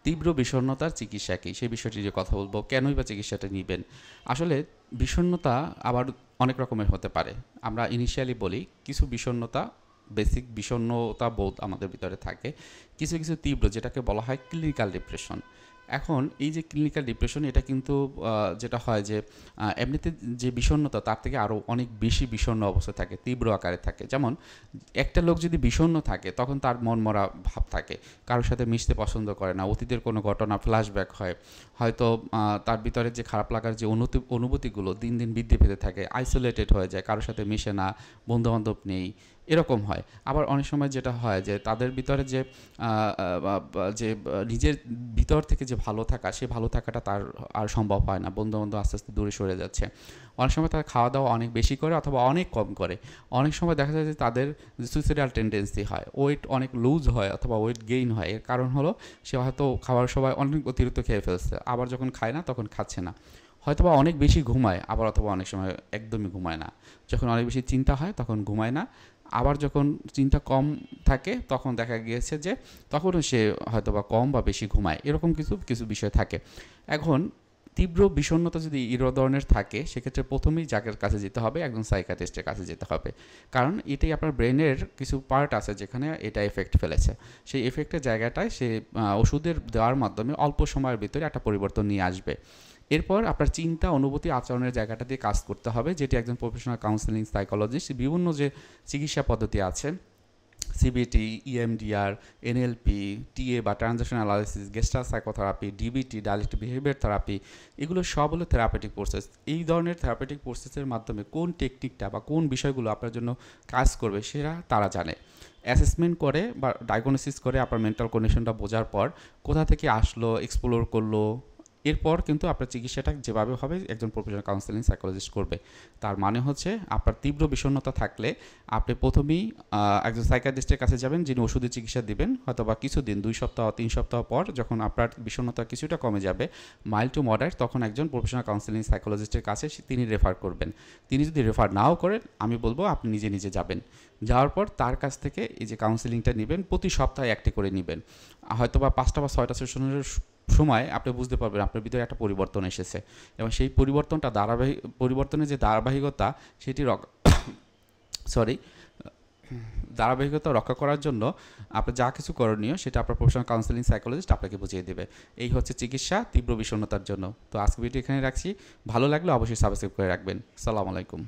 তীব্র বিষণ্ণতার চিকিৎসা কী সেই বিষয়টি যে কথা বলবো, কেনই বা চিকিৎসাটা নেবেন। আসলে বিষণ্ণতা আবার অনেক রকমের হতে পারে। আমরা ইনিশিয়ালি বলি কিছু বিষণ্ণতা, বেসিক বিষণ্ণতা বোধ আমাদের ভিতরে থাকে, কিছু কিছু তীব্র যেটাকে বলা হয় ক্লিনিক্যাল ডিপ্রেশন। এখন এই যে ক্লিনিক্যাল ডিপ্রেশন এটা কিন্তু যেটা হয় যে এমনিতে যে বিষণ্ণতা তার থেকে আরও অনেক বেশি বিষণ্ণ অবস্থা থাকে, তীব্র আকারে থাকে। যেমন একটা লোক যদি বিষণ্ণ থাকে তখন তার মনমরা ভাব থাকে, কারোর সাথে মিশতে পছন্দ করে না, অতীতের কোনো ঘটনা ফ্ল্যাশব্যাক হয়, হয়তো তার ভিতরে যে খারাপ লাগার যে অনুভূতিগুলো দিন দিন বৃদ্ধি পেতে থাকে, আইসোলেটেড হয়ে যায়, কারোর সাথে মিশে না, বন্ধুবান্ধব নেই, এরকম হয়। আবার অনেক সময় যেটা হয় যে তাদের ভিতরে যে নিজের ভিতর থেকে যে ভালো থাকা, সে ভালো থাকাটা তার আর সম্ভব হয় না, বন্ধুবান্ধব আস্তে আস্তে দূরে সরে যাচ্ছে। অনেক সময় তারা খাওয়া দাওয়া অনেক বেশি করে অথবা অনেক কম করে। অনেক সময় দেখা যায় যে তাদের সুইসাইডাল টেন্ডেন্সি হয়, ওয়েট অনেক লুজ হয় অথবা ওয়েট গেইন হয়। এর কারণ হলো সে হয়তো খাওয়ার সময় অনেক অতিরিক্ত খেয়ে ফেলছে, আবার যখন খায় না তখন খাচ্ছে না। হয়তোবা অনেক বেশি ঘুমায়, আবার অথবা অনেক সময় একদমই ঘুমায় না। যখন অনেক বেশি চিন্তা হয় তখন ঘুমায় না, আবার যখন চিন্তা কম থাকে তখন দেখা গিয়েছে যে তখনও সে হয়তোবা কম বা বেশি ঘুমায়, এরকম কিছু কিছু বিষয় থাকে। এখন তীব্র বিষণ্ণতা যদি এই ধরনের থাকে সেক্ষেত্রে প্রথমেই যাকে কাছে যেতে হবে, একজন সাইকিয়াট্রিস্টের কাছে যেতে হবে। কারণ এটাই আপনার ব্রেনের কিছু পার্ট আছে যেখানে এটা এফেক্ট ফেলেছে, সেই এফেক্টের জায়গাটায় সে ওষুধের দেওয়ার মাধ্যমে অল্প সময়ের ভিতরে একটা পরিবর্তন নিয়ে আসবে। এরপর আপনার চিন্তা, অনুভূতি, আচরণের জায়গাটা দিয়ে কাজ করতে হবে, যেটি একজন প্রফেশনাল কাউন্সেলিং সাইকোলজিস্ট বিভিন্ন যে চিকিৎসা পদ্ধতি আছে, সিবিটি, ইএমডিআর, এনএলপি, টিএ বা transactional analysis, gestalt psychotherapy, DBT, dialectic behaviour therapy, এগুলো সব হলো থেরাপিউটিক প্রসেস। এই ধরনের থেরাপিউটিক প্রসেসের মাধ্যমে কোন টেকনিকটা বা কোন বিষয়গুলো আপনার জন্য কাজ করবে সেটা তারা জানে। অ্যাসেসমেন্ট করে বা ডায়াগনোসিস করে আপনার মেন্টাল কন্ডিশনটা বোঝার পর কোথা থেকে আসলো, এক্সপ্লোর করলো, এরপর কিন্তু আপনার চিকিৎসাটা যেভাবে হবে একজন প্রফেশনাল কাউন্সেলিং সাইকোলজিস্ট করবে। তার মানে হচ্ছে আপনার তীব্র বিষণ্ণতা থাকলে আপনি প্রথমেই একজন সাইকিয়াট্রিস্টের কাছে যাবেন, যিনি ওষুধের চিকিৎসা দিবেন, হয়তো বা কিছুদিন 2 সপ্তাহ 3 সপ্তাহ পর যখন আপনার বিষণ্ণতা কিছুটা কমে যাবে, মাইল্ড টু মডারেট, তখন একজন প্রফেশনাল কাউন্সেলিং সাইকোলজিস্টের কাছে তিনি রেফার করবেন। তিনি যদি রেফার নাও করেন আমি বলবো আপনি নিজে নিজে যাবেন। যাওয়ার পর তার কাছ থেকে এই যে কাউন্সেলিংটা নেবেন, প্রতি সপ্তাহে একটি করে নেবেন। হয়তো বা 5টা বা 6টা সেশনের সময় আপনি বুঝতে পারবেন আপনার ভিতরে একটা পরিবর্তন এসেছে, এবং সেই পরিবর্তনের যে ধারাবাহিকতা সেটি সরি ধারাবাহিকতা রক্ষা করার জন্য আপনার যা কিছু করণীয় সেটা আপনার প্রফেশনাল কাউন্সেলিং সাইকোলজিস্ট আপনাকে বুঝিয়ে দেবে। এই হচ্ছে চিকিৎসা তীব্র বিষণ্ণতার জন্য। তো আজকে ভিডিও এখানে রাখছি, ভালো লাগলে অবশ্যই সাবস্ক্রাইব করে রাখবেন। আসসালামু আলাইকুম।